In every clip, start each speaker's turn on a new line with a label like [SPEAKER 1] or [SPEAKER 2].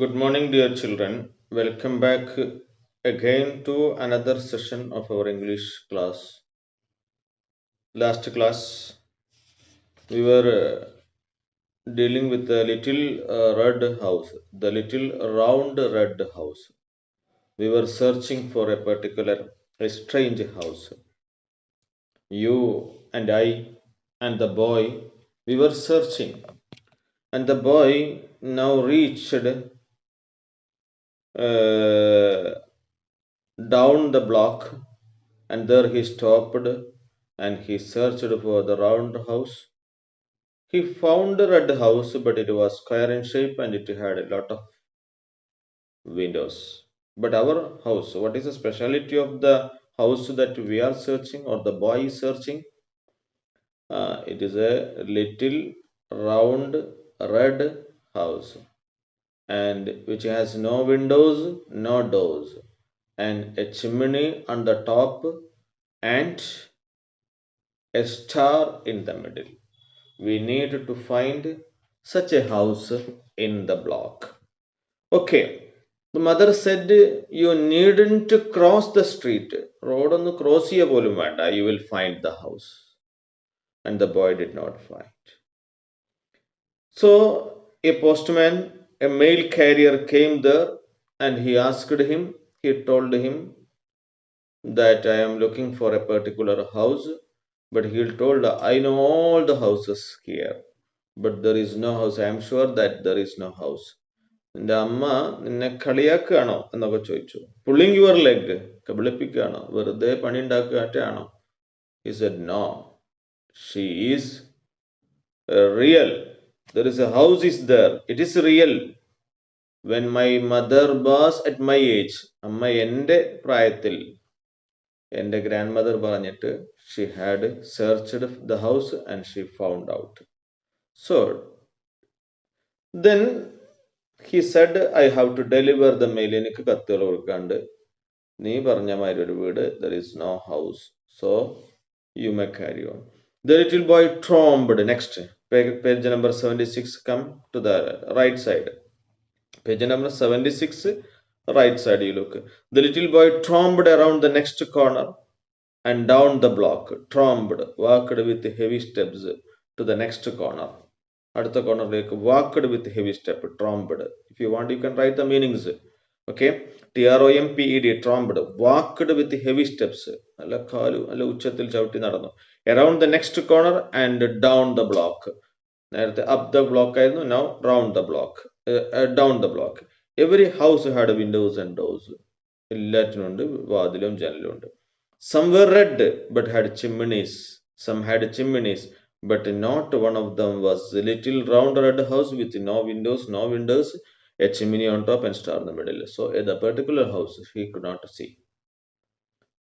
[SPEAKER 1] Good morning, dear children. Welcome back again to another session of our English class. Last class, we were dealing with the little red house, the little round red house. We were searching for a particular, a strange house. You and I and the boy, we were searching, and the boy now reached down the block, and there he stopped and he searched for the round house. He found a red house, but it was square in shape and it had a lot of windows. But our house, what is the speciality of the house that we are searching or the boy is searching? It is a little round red house and which has no windows, no doors, and a chimney on the top and a star in the middle. We need to find such a house in the block. Okay. The mother said, you needn't cross the street. Road on the cross പോലും വേണ്ട. You will find the house. And the boy did not find. So a postman, a mail carrier came there and he asked him, he told him that I am looking for a particular house. But he told, I know all the houses here. But there is no house. I am sure that there is no house. നിന്റെ അമ്മ നിന്നെ കളിയാക്കുകയാണോ എന്നൊക്കെ ചോദിച്ചു. Pulling your leg, കബളിപ്പിക്കുകയാണോ, വെറുതെ പണി ഉണ്ടാക്കുകയാണോ? He said, no, she is real. There is a house is there. It is real. When my mother was at my age, അമ്മ എൻ്റെ പ്രായത്തിൽ, എൻ്റെ ഗ്രാൻഡ് മദർ പറഞ്ഞിട്ട്, she had searched the house and she found out. So then he said, I have to deliver the mail. എനിക്ക് കത്തുകൾ കൊടുക്കാണ്ട്, നീ പറഞ്ഞ മാതിരി ഒരു വീട്, there is no house, so you may carry on. The little boy tromped. Next, page number 76, come to the right side. Page number 76, right side you look. The little boy tromped around the next corner and down the block. Tromped, walked with heavy steps to the next corner. അടുത്ത കോർണറിലേക്ക് walked with heavy step, tromped. If you want, you can write the meanings. Okay, tromped, tromped, walked with heavy steps, നല്ല കാലു നല്ല ഉച്ചത്തിൽ ചവിട്ടി നടന്നു. Around the next corner and down the block. നേരത്തെ up the block ആയിരുന്നു, now round the block, down the block. Every house had windows and doors. എല്ലാറ്റിനും ഉണ്ട് വാതിലും ജനലും ഉണ്ട്. Some were red but had chimneys. Some had chimneys, but not one of them was a little round red house with no windows, a chimney on top and star in the middle. So at the particular house he could not see.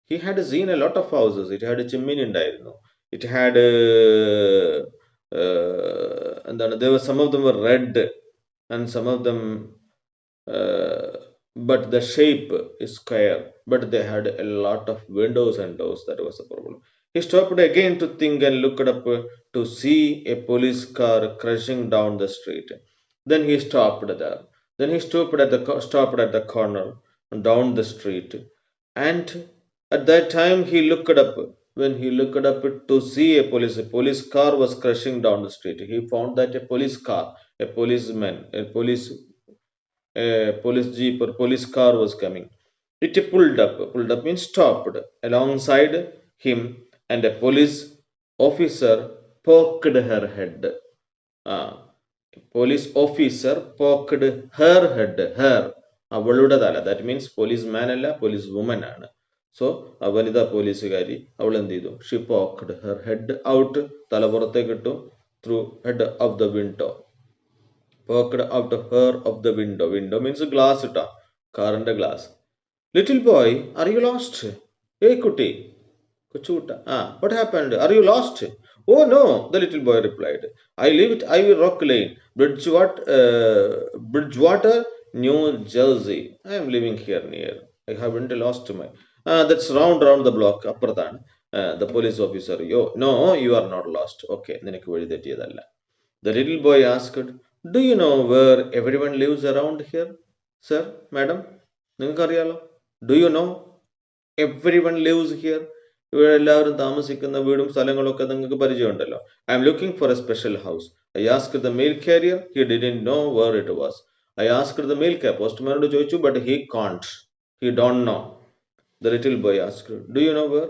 [SPEAKER 1] He had seen a lot of houses. It had a chimney ഉണ്ടായിരുന്നു. It had there were some of them were red and some of them but the shape is square, but they had a lot of windows and doors. That was the problem. He stopped again to think and looked up to see a police car crashing down the street. Then he stopped there. Then he stopped at the corner down the street. And at that time he looked up. When he looked up to see a police car was crashing down the street. He found that a police car, a policeman, a police jeep or police car was coming. It pulled up. Pulled up means stopped alongside him, and a police officer poked her head. Police officer poked her head. Her. അവളുടെ തല. That means policeman അല്ല, police woman ആണ്. So വനിതാ പോലീസുകാരി അവൾ എന്ത് ചെയ്തു? She poked her head out. തല പുറത്തേക്ക് ഇട്ടു. Through head of the window. Poked out her of the window. Window means glass ita. Car and glass. Little boy, are you lost? Hey kuti. Kuchuta. What happened? Are you lost? Oh no, the little boy replied. I live at Ivy Rock Lane, Bridgewater, New Jersey. I am living here near. I haven't lost my. That's round the block. Apparthan. The police officer. Yo, no, you are not lost. Okay, നിനക്ക് വഴി തെറ്റിയതല്ല. The little boy asked, Do you know where everyone lives around here, sir, madam? നിങ്ങൾക്കറിയാലോ? Do you know everyone lives here? ഇവിടെ എല്ലാവരും താമസിക്കുന്ന വീടും സ്ഥലങ്ങളൊക്കെ നിങ്ങൾക്ക് പരിചയമുണ്ടല്ലോ. I am looking for a special house. I asked the mail carrier. He didn't know where it was. I asked the mail carrier. പോസ്റ്റ്മാനോട് ചോദിച്ചു, but he can't. He don't know. The little boy asked, do you know where?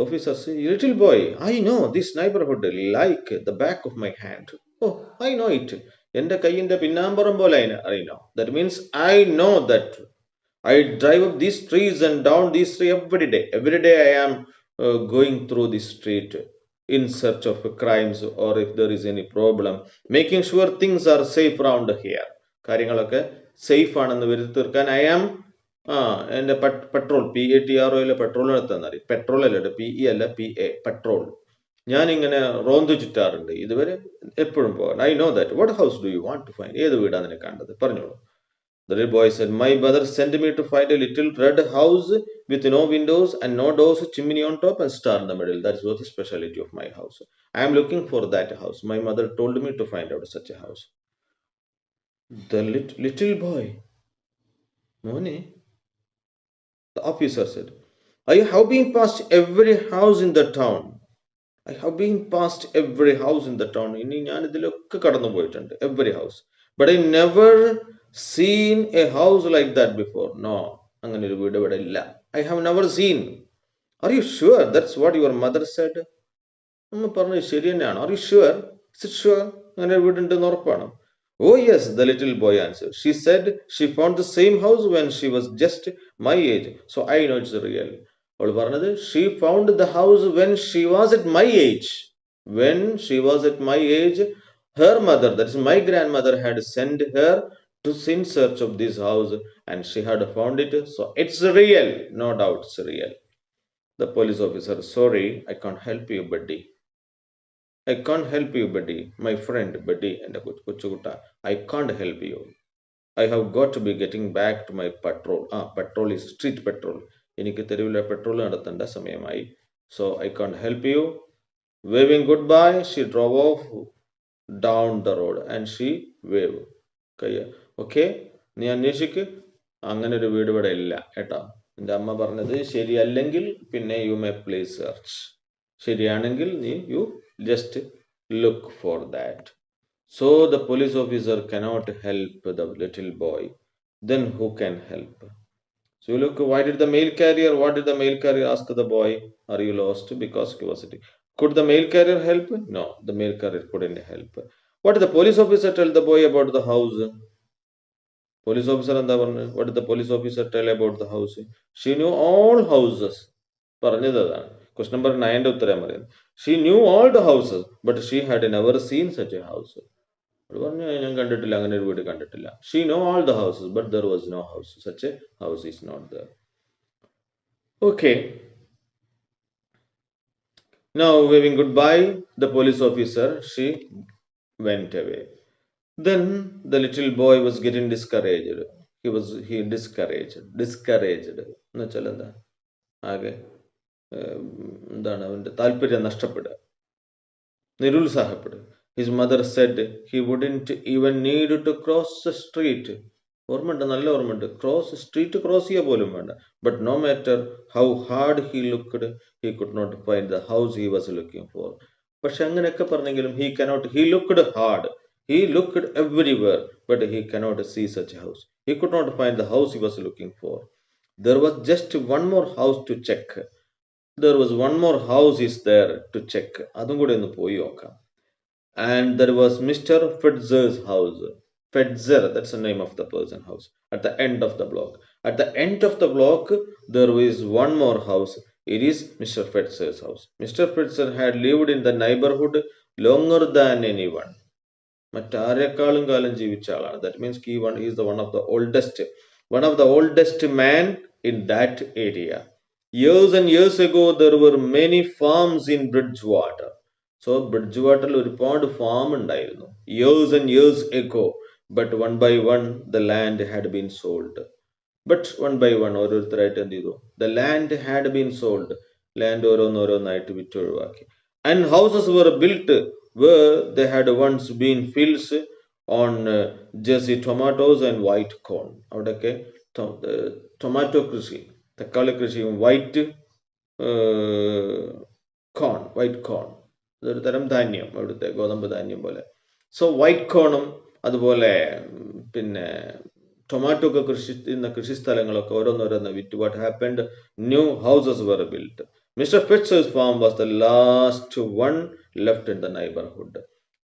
[SPEAKER 1] Officer said, little boy, I know this neighborhood like the back of my hand. Oh, I know it. എൻ്റെ കയ്യിൻ്റെ പിന്നാമ്പുറം പോലെ I know. That means I know that. I drive up these streets and down these streets every day. Every day I am going through this street in search of crimes or if there is any problem, making sure things are safe around here. കാര്യങ്ങളൊക്കെ safe ആണെന്ന് വരുത്തി തീർക്കാൻ I am എൻ്റെ petrol PATROയിലെ petrol എടുത്താൽ petrol അല്ല PE അല്ല PA petrol ഞാനിങ്ങനെ റോന്തു ചുറ്റാറുണ്ട് ഇതുവരെ എപ്പോഴും പോകാൻ. I know that. What house do you want to find? ഏത് വീടാണ് നിനക്ക് കണ്ടത് പറഞ്ഞോളൂ. The little boy said, my mother sent me to find a little red house with no windows and no doors, chimney on top and star in the middle. That was the specialty of my house. I am looking for that house. My mother told me to find out such a house. The little boy, Mone, the officer said, I have been past every house in the town. I have been past every house in the town. ഇനി ഞാൻ ഇതിലൊക്കെ കടന്നു പോയിട്ടുണ്ട്. Every house. But I never seen a house like that before. No. അങ്ങനെ ഒരു വീട് ഇവിടെ ഇല്ല. I have never seen. Are you sure that's what your mother said? അമ്മ പറഞ്ഞത് ശരി തന്നെയാണോ? Are you sure? Is it sure? അങ്ങനെ ഒരു വീടുണ്ടെന്ന് ഉറപ്പാണോ? Oh yes, the little boy answered. She said she found the same house when she was just my age. So I know it's real. അവൾ പറഞ്ഞത് she found the house when she was at my age. When she was at my age, her mother, that is my grandmother, had sent her to in search of this house and she had found it. So it's real. No doubt it's real. The police officer, sorry, I can't help you, buddy. I can't help you, buddy. My friend, buddy, and I can't help you. I have got to be getting back to my patrol. Patrol is street patrol. എനിക്ക് തെരുവിലെ petrol നടത്തേണ്ട സമയമായി. So I can't help you. Waving goodbye, she drove off down the road and she waved. Okay, നീ അന്വേഷിക്ക്, അങ്ങനെ ഒരു വീട് ഇവിടെ ഇല്ല കേട്ടോ. എൻ്റെ അമ്മ പറഞ്ഞത് ശരിയല്ലെങ്കിൽ പിന്നെ യു മേ പ്ലീസ് സെർച്ച്. ശരിയാണെങ്കിൽ നീ you just look for that. So the police officer cannot help the little boy. Then who can help? So look, what did the mail carrier ask the boy? Are you lost? Because curiosity. Could the mail carrier help? No, the mail carrier couldn't help. What did the police officer tell the boy about the house? Police officer and what did the police officer tell about the house? She knew all houses. Question number 9. She knew all the houses, but she had never seen such a house. ഞാൻ കണ്ടിട്ടില്ല, അങ്ങനെ ഒരു വീട് കണ്ടിട്ടില്ല. She know all the houses, but there was no house. Such a house is not there. Okay. Now waving goodbye, the police officer, she went away. Then the little boy was getting discouraged. He discouraged എന്ന് വെച്ചാൽ എന്താ, ആകെ എന്താണ് അവൻ്റെ താല്പര്യം നഷ്ടപ്പെടുക, നിരുത്സാഹപ്പെടുക. His mother said he wouldn't even need to cross the street. ഓർമ്മയുണ്ട്, നല്ല ഓർമ്മയുണ്ട്. Street cross ചെയ്യുക പോലും വേണ്ട. But no matter how hard he looked, he could not find the house he was looking for. പക്ഷെ അങ്ങനെയൊക്കെ പറഞ്ഞെങ്കിലും he looked hard. He looked everywhere, but he cannot see such a house. He could not find the house he was looking for. There was just one more house to check. There was one more house is there to check. അതും കൂടെ ഒന്ന് പോയി നോക്കാം. And there was Mr. Fetzer's house. Fetzer, that's the name of the person house. At the end of the block. At the end of the block, there is one more house. It is Mr. Fetzer's house. Mr. Fetzer had lived in the neighborhood longer than anyone. മറ്റാരെക്കാളും കാലം ജീവിച്ച ആളാണ്. That means he is the one of the oldest man in that area. Years and years ago, there were many farms in Bridgewater. So Bridgewater ഒരുപാട് farm ഉണ്ടായിരുന്നു. Years and years ago, but one by one the land had been sold. But one by one ഓരോരുത്തരായിട്ട് എന്ത് ചെയ്തു? The land had been sold. Land ഓരോന്നായിട്ട് വിറ്റൊഴിവാക്കി. And houses were built where they had once been fields on Jersey tomatoes and white corn. അവിടെയൊക്കെ tomato കൃഷി, തക്കാളി കൃഷിയും white കോൺ, white കോൺ, ഇതൊരു തരം ധാന്യം, അവിടുത്തെ ഗോതമ്പ് ധാന്യം പോലെ. സോ വൈറ്റ് കോണും അതുപോലെ പിന്നെ ടൊമാറ്റോ ഒക്കെ കൃഷി ചെയ്യുന്ന കൃഷി സ്ഥലങ്ങളൊക്കെ ഓരോന്നോരോന്ന് വിറ്റ്. What happened? New houses were built. Mr. Fitz's farm was the last one left in the neighborhood.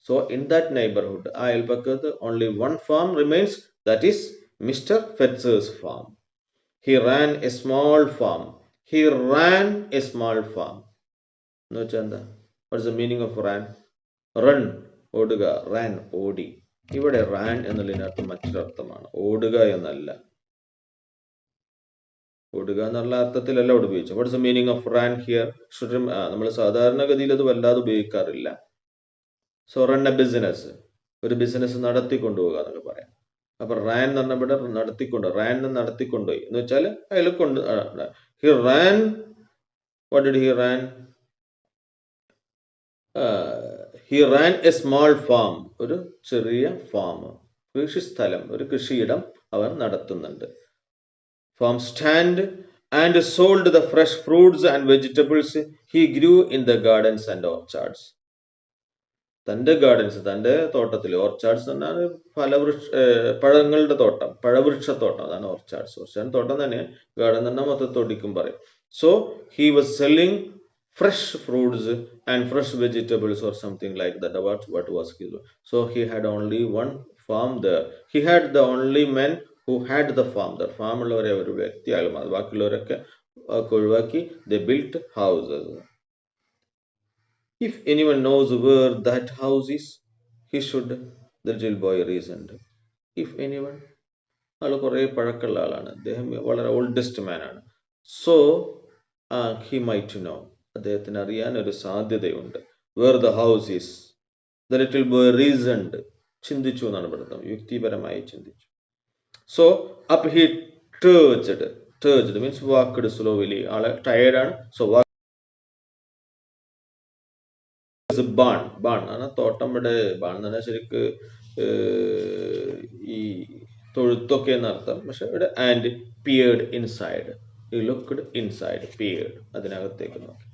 [SPEAKER 1] So in that neighborhood, ആ അയൽപക്കത്ത് only one farm remains, that is Mr. Fitz's farm. He ran a small farm. He ran a small farm. എന്ന് വെച്ചാൽ എന്താ? What's the meaning of ran? Run, ഓടുക. ran, ഓടി. ഇവിടെ റാൻ എന്നുള്ളതിനർത്ഥം മറ്റൊരർത്ഥമാണ്, ഓടുക എന്നല്ല. ഓടുക എന്നുള്ള അർത്ഥത്തിലല്ല ഇവിടെ ഉപയോഗിച്ചത്. What's the meaning of run here? നമ്മൾ സാധാരണഗതിയിൽ അത് വല്ലാതെ ഉപയോഗിക്കാറില്ല. സോ റൺ എ ബിസിനസ്, ഒരു ബിസിനസ് നടത്തിക്കൊണ്ടുപോകുക എന്നൊക്കെ പറയാം. അപ്പൊ റാൻ എന്ന് പറഞ്ഞ ഇവിടെ നടത്തിക്കൊണ്ട്, റാൻ നടത്തിക്കൊണ്ടുപോയി എന്ന് വെച്ചാൽ അയാൾ കൊണ്ട്. He ran, what did he ran? He ran a small farm, ഒരു ചെറിയ ഫാം, കൃഷിസ്ഥലം, ഒരു കൃഷിയിടം അവൻ നടത്തുന്നുണ്ട്. Farm stand and sold the fresh fruits and vegetables he grew in the gardens and orchards. തൻ്റെ ഗാർഡൻസ്, തൻ്റെ തോട്ടത്തിൽ, ഓർച്ചാർഡ്സ് എന്നാണ് പഴങ്ങളുടെ തോട്ടം, പഴവൃക്ഷത്തോട്ടം, അതാണ് ഓർച്ചാർഡ്സ്. ഓർച്ചാർഡ് തോട്ടം തന്നെ, ഗാർഡൻ തന്നെ മൊത്തത്തോടിക്കും പറയും. So he was selling fresh fruits and fresh vegetables or something like that. What was his? So he had only one farm there. He had the only men who had the farm there. Farm ഉള്ളവരെ ഒരു വ്യക്തി ആൾ, ബാക്കിയുള്ളവരൊക്കെ ഒഴിവാക്കി they built houses. If anyone knows where that house is, he should. The little boy reasoned. If anyone, ആൾ കുറെ പഴക്കമുള്ള ആളാണ്, അദ്ദേഹം വളരെ ഓൾഡസ്റ്റ് മാൻ ആണ്. So he might know, അദ്ദേഹത്തിന് അറിയാൻ ഒരു സാധ്യതയുണ്ട്. Where the house is. The little boy reasoned, ചിന്തിച്ചു എന്നാണ് പഠിത്തം, യുക്തിപരമായി ചിന്തിച്ചു. So up he trudged. Trudged means walked slowly, ആളെ ടയേർഡാണ്. സോ ബാൺ, ബാൺ ആണ് തോട്ടം. ഇവിടെ ബാൺ എന്ന് പറഞ്ഞാൽ ശരിക്ക് ഈ തൊഴുത്തൊക്കെ എന്നർത്ഥം. പക്ഷെ ഇവിടെ and peered inside. He looked inside, peered, അതിനകത്തേക്ക് നോക്കി.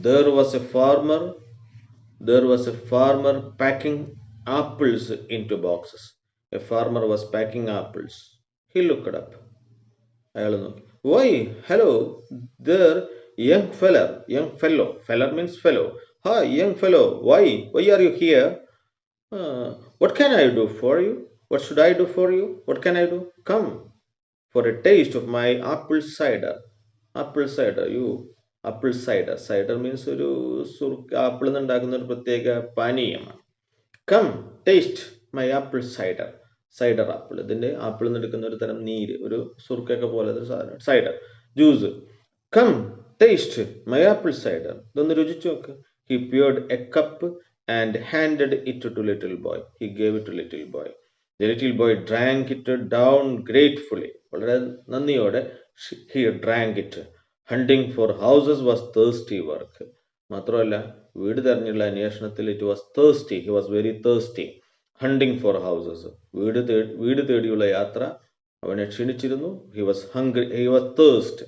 [SPEAKER 1] There was a farmer packing apples into boxes. A farmer was packing apples. He looked up. അയാൾ നോക്കി. Why, hello there, young fellow. Feller means fellow. Hi, young fellow, why are you here? What can I do for you? What should I do for you? What can I do? Come for a taste of my apple cider. Apple cider, apple cider. Cider means ഒരു apple നിന്നുണ്ടാക്കുന്ന ഒരു പ്രത്യേക പാനീയമാണ്. Come taste my apple cider. Cider apple, ഇതിന്റെ apple നിന്ന് എടുക്കുന്ന ഒരു തരം നീര്, ഒരു സുർക്കൊക്കെ പോലെ സാധനം, cider juice. Come taste my apple cider. ഇതൊന്ന് രുചിച്ചു നോക്ക്. He poured a cup and handed it to little boy. He gave it to little boy. The little boy drank it down gratefully. വളരെ നന്ദിയോടെ he drank it. Hunting for houses was thirsty work. മാത്രമല്ല വീട് തെരഞ്ഞുള്ള അന്വേഷണത്തിൽ it was thirsty. He was very thirsty. Hunting for houses. വീട് തേടിയുള്ള യാത്ര അവനെ ക്ഷണിച്ചിരുന്നു. He was hungry. He was thirst.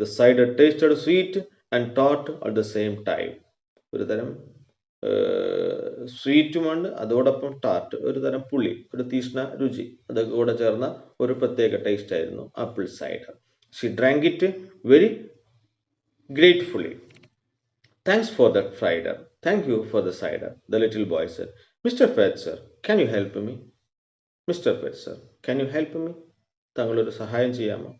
[SPEAKER 1] The cider tasted sweet and tart at the same time. ഒരു തരം സ്വീറ്റുമുണ്ട്, അതോടൊപ്പം ടാർട്ട്, ഒരു തരം പുളി, ഒരു തീഷ്ണ രുചി, അത് കൂടെ ചേർന്ന ഒരു പ്രത്യേക ടേസ്റ്റ് ആയിരുന്നു apple cider. She drank it very gratefully. Thanks for that cider. Thank you for the cider, the little boy said. Mr. Fetzer, can you help me? Mr. Fetzer, can you help me? താങ്കളൊരു സഹായം ചെയ്യാമോ?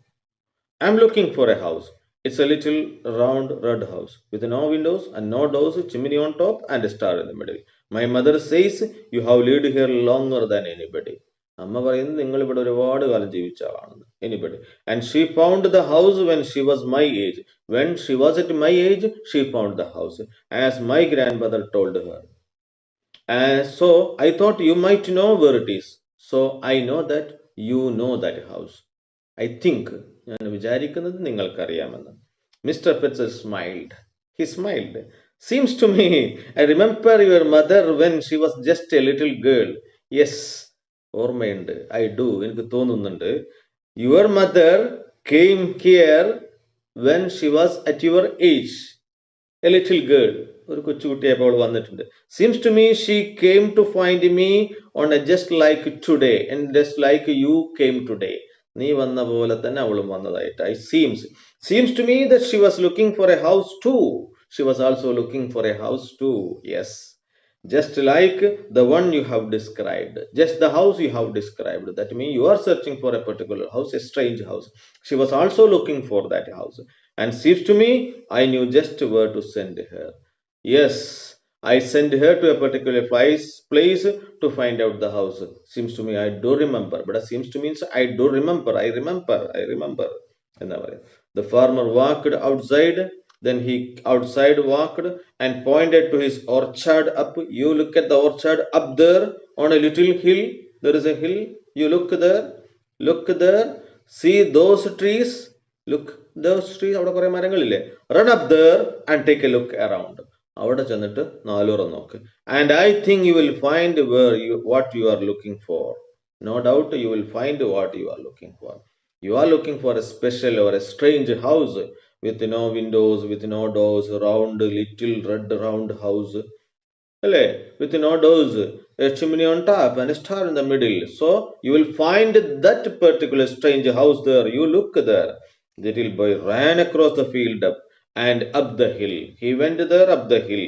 [SPEAKER 1] I'm looking for a house. It's a little round red house with no windows and no doors, chimney on top and a star in the middle. My mother says you have lived here longer than anybody. അമ്മ പറയുന്നത് നിങ്ങൾ ഇവിടെ ഒരുപാട് കാലം ജീവിച്ച ആളാണെന്ന്. Anybody. And she found the house when she was my age. When she was at my age, she found the house, as my grandmother told her. And so I thought you might know where it is. So I know that you know that house. I think, ഞാൻ വിചാരിക്കുന്നത് നിങ്ങൾക്കറിയാമെന്ന്. Mr. Fetzer smiled. He smiled. Seems to me I remember your mother when she was just a little girl. Yes, ഓർമ്മയുണ്ട്. I do. എനിക്ക് തോന്നുന്നുണ്ട്. Your mother came here when she was at your age. A little girl. ഒരു കൊച്ചുകുട്ടിയായപ്പോൾ അവൾ വന്നിട്ടുണ്ട്. Seems to me she came to find me on a just like today and just like you came today. നീ വന്ന പോലെ തന്നെ അവളും വന്നതായിട്ട്. I seems to me that she was looking for a house too. She was also looking for a house too. Yes. Just like the one you have described, just the house you have described. That means you are searching for a particular house, a strange house. She was also looking for that house, and seems to me I knew just where to send her. Yes, I sent her to a particular place to find out the house. Seems to me I do remember, but seems to means I do remember. I remember. The farmer walked outside. Then he outside walked and pointed to his orchard up. You look at the orchard up there on a little hill. There is a hill. You look there. Look there. See those trees. Look those trees. അവിടെ കുറെ മരങ്ങളില്ലേ? Run up there and take a look around. അവിടെ ചെന്നിട്ട് നാലുറം നോക്ക്. And I think you will find what you are looking for. No doubt you will find what you are looking for. You are looking for a special or a strange house with no windows, with no doors, round, little red round house. With no doors, a chimney on top and a star in the middle. So you will find that particular strange house there. You look there. The little boy ran across the field up and up the hill. He went there up the hill.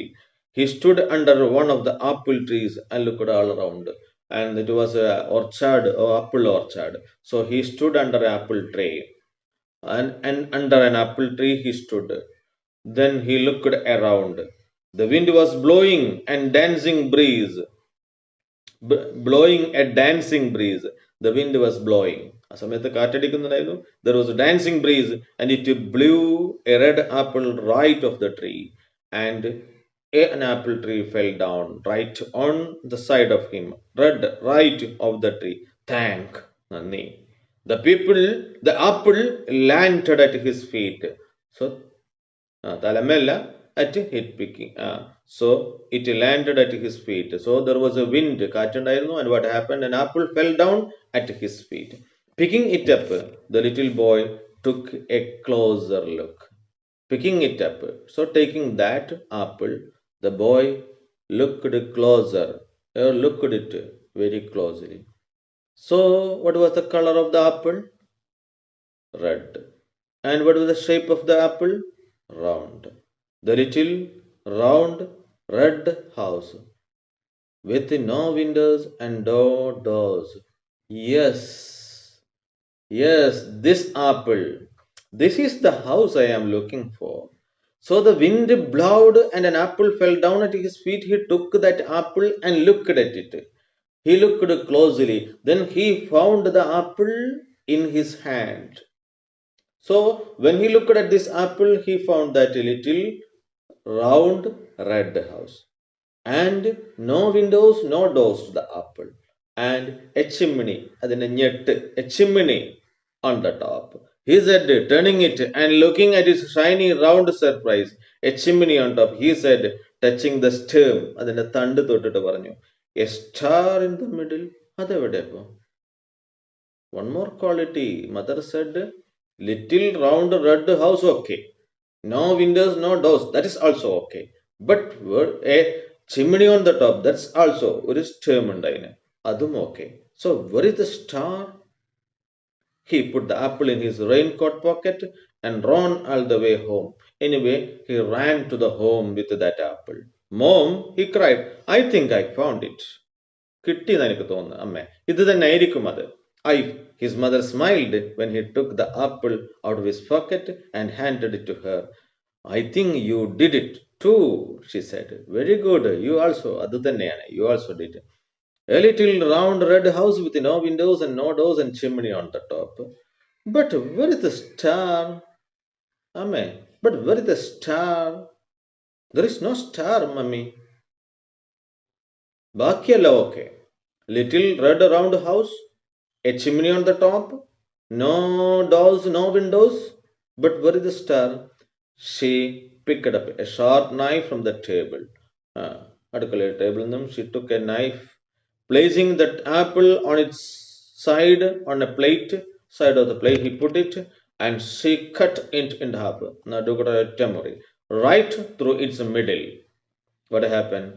[SPEAKER 1] He stood under one of the apple trees and looked all around. And it was an orchard or apple orchard. So he stood under an apple tree. And under an apple tree he stood. Then he looked around. The wind was blowing and dancing breeze. Blowing a dancing breeze. The wind was blowing. ആ സമയത്ത് കാറ്റടിക്കുന്നുണ്ടായിരുന്നു. There was a dancing breeze and it blew a red apple right off the tree. And an apple tree fell down right on the side of him. Red right of the tree. Thank നന്ദി. The apple landed at his feet. So, തലമല്ല at hit picking. So it landed at his feet. So there was a wind, കാറ്റുണ്ടായിരുന്നു, and what happened? An apple fell down at his feet. Picking it up, the little boy took a closer look. Picking it up. So taking that apple, the boy looked closer, or looked at it very closely. So what was the color of the apple? Red. And what was the shape of the apple? Round. The little round red house with no windows and no doors. Yes, yes, this apple. This is the house I am looking for. So the wind blowed and an apple fell down at his feet. He took that apple and looked at it. He looked closely. Then he found the apple in his hand. So when he looked at this apple, he found that little round red house and no windows, no doors to the apple, and a chimney, a chimney on the top. He said, turning it and looking at its shiny round surprise, a chimney on top. He said, touching the stem, അതിന്റെ തണ്ട് തൊട്ടിട്ട് പറഞ്ഞു, a star in the middle. അതെവിടെയപ്പോ? One more quality. Mother said, little round red house, okay. No windows, no doors. That is also okay. But a chimney on the top, that's also ഒരു സ്റ്റേം ഉണ്ടായിന്. അതും okay. So where is the star? He put the apple in his raincoat pocket and ran all the way home. Anyway, he ran to the home with that apple. Mom, he cried, I think I found it. കിട്ടിയെന്ന് എനിക്ക് തോന്നുന്നു അമ്മേ. ഇത് തന്നെ ആയിരിക്കും അത്. His mother smiled when he took the apple out of his pocket and handed it to her. I think you did it too, she said. Very good. You also. അത് തന്നെയാണ്. You also did. A little round red house with no windows and no doors and chimney on the top. But where is the star? Amme. But where is the star? There is no star, mummy. ബാക്കിയെല്ലാം okay. Little red round house, a chimney on the top, no doors, no windows. But where is the star? She picked up a sharp knife from the table. അടുക്കള table she took a knife Placing that apple on its side on a plate, side of the plate, he put it and she cut it in half. Now do right through its middle. What happened?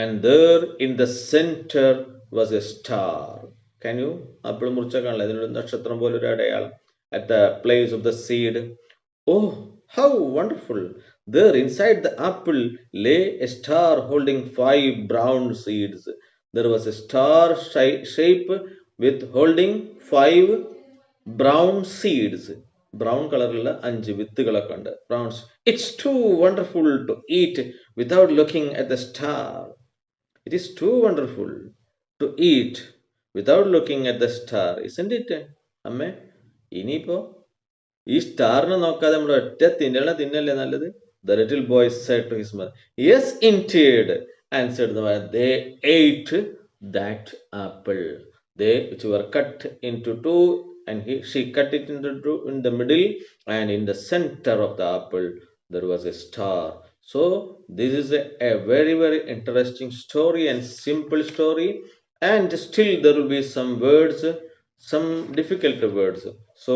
[SPEAKER 1] And there in the center was a star. Can you? Apple മുറിച്ച കാണില്ല ഇതിനൊരു നക്ഷത്രം പോലെ ഒരു അടയാളം at the place of the seed. Oh, how wonderful! There inside the apple lay a star holding 5 brown seeds. There was a star shape with holding 5 brown seeds. Brown കളറിലുള്ള 5 വിത്തുകളൊക്കെ ഉണ്ട്. Browns. It's too wonderful to eat without looking at the star. It is too wonderful to eat without looking at the star, isn't it? അമ്മേ ഇനിയിപ്പോ ഈ സ്റ്റാറിനെ നോക്കാതെ നമ്മൾ ഒറ്റ തിന്നല്ലേ നല്ലത്? The little boy said to his mother. Yes, indeed, answered the mother. They ate that apple. They which were cut into two, and she cut it into two in the middle, and in the center of the apple there was a star. So this is a very very interesting story and simple story, and still there will be some words, some difficult words. So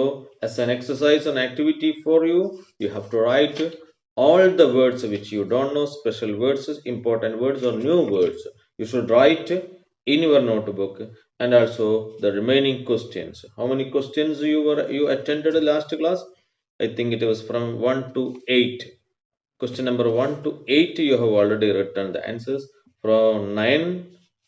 [SPEAKER 1] as an exercise and activity for you, you have to write all the words which you don't know, special words, important words or new words. You should write in your notebook, and also the remaining questions. How many questions you attended last class? I think it was from 1 to 8. Question number 1 to 8 you have already written the answers. From 9,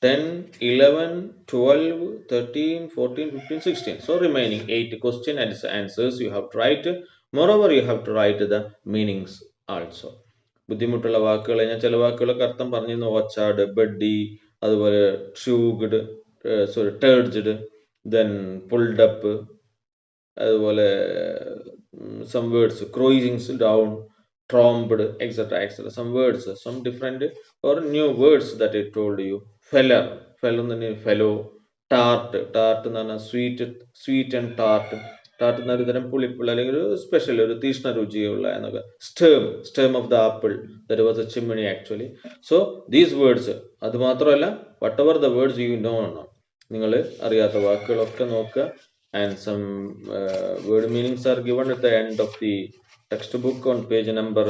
[SPEAKER 1] 10, 11, 12, 13, 14, 15, 16. So remaining 8 question and answers you have to write. Moreover, you have to write the meanings also. ബുദ്ധിമുട്ടുള്ള വാക്കുകൾ ഞാൻ ചില വാക്കുകളൊക്കെ അർത്ഥം പറഞ്ഞിരുന്നു. ഓച്ചാഡ്, buddy, അതുപോലെ ട്യൂഗ്ഡ്, sorry ടേർജ്ഡ്, then pulled up, അതുപോലെ some words, cruising down, trombed, etc., etc. Some words, some different or new words that I told you. Feller, fellow, tart, എന്ന് പറഞ്ഞാൽ സ്വീറ്റ് ആൻഡ് ടാർട്ട്. ടാർട്ട് എന്നൊരു തരം പുളിപ്പുള്ള അല്ലെങ്കിൽ ഒരു സ്പെഷ്യൽ ഒരു തീഷ്ണ രുചിയുള്ള എന്നൊക്കെ. Stem of the apple, that was a chimney actually. So these words, അത് മാത്രമല്ല whatever the words you know, നിങ്ങൾ അറിയാത്ത വാക്കുകളൊക്കെ നോക്കുക. And some word meanings are given at the end of the textbook on page number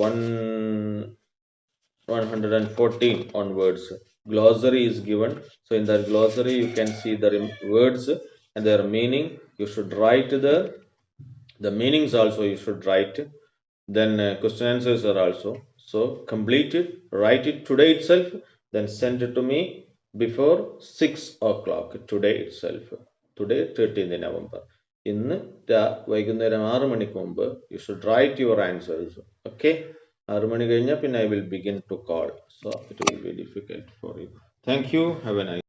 [SPEAKER 1] 114 onwards. Glossary is given. So in that glossary you can see the words and their meaning. You should write the meanings also you should write. Then question answers are also. So complete it, write it today itself, then send it to me before 6 o'clock today itself. Today 13th November. ഇന്ന് വൈകുന്നേരം 6 മണിക്ക് മുമ്പ് you should write your answers. Okay? 6 മണി കഴിഞ്ഞാൽ പിന്നെ I will begin to call. So it will be difficult for you. Thank you. Have a nice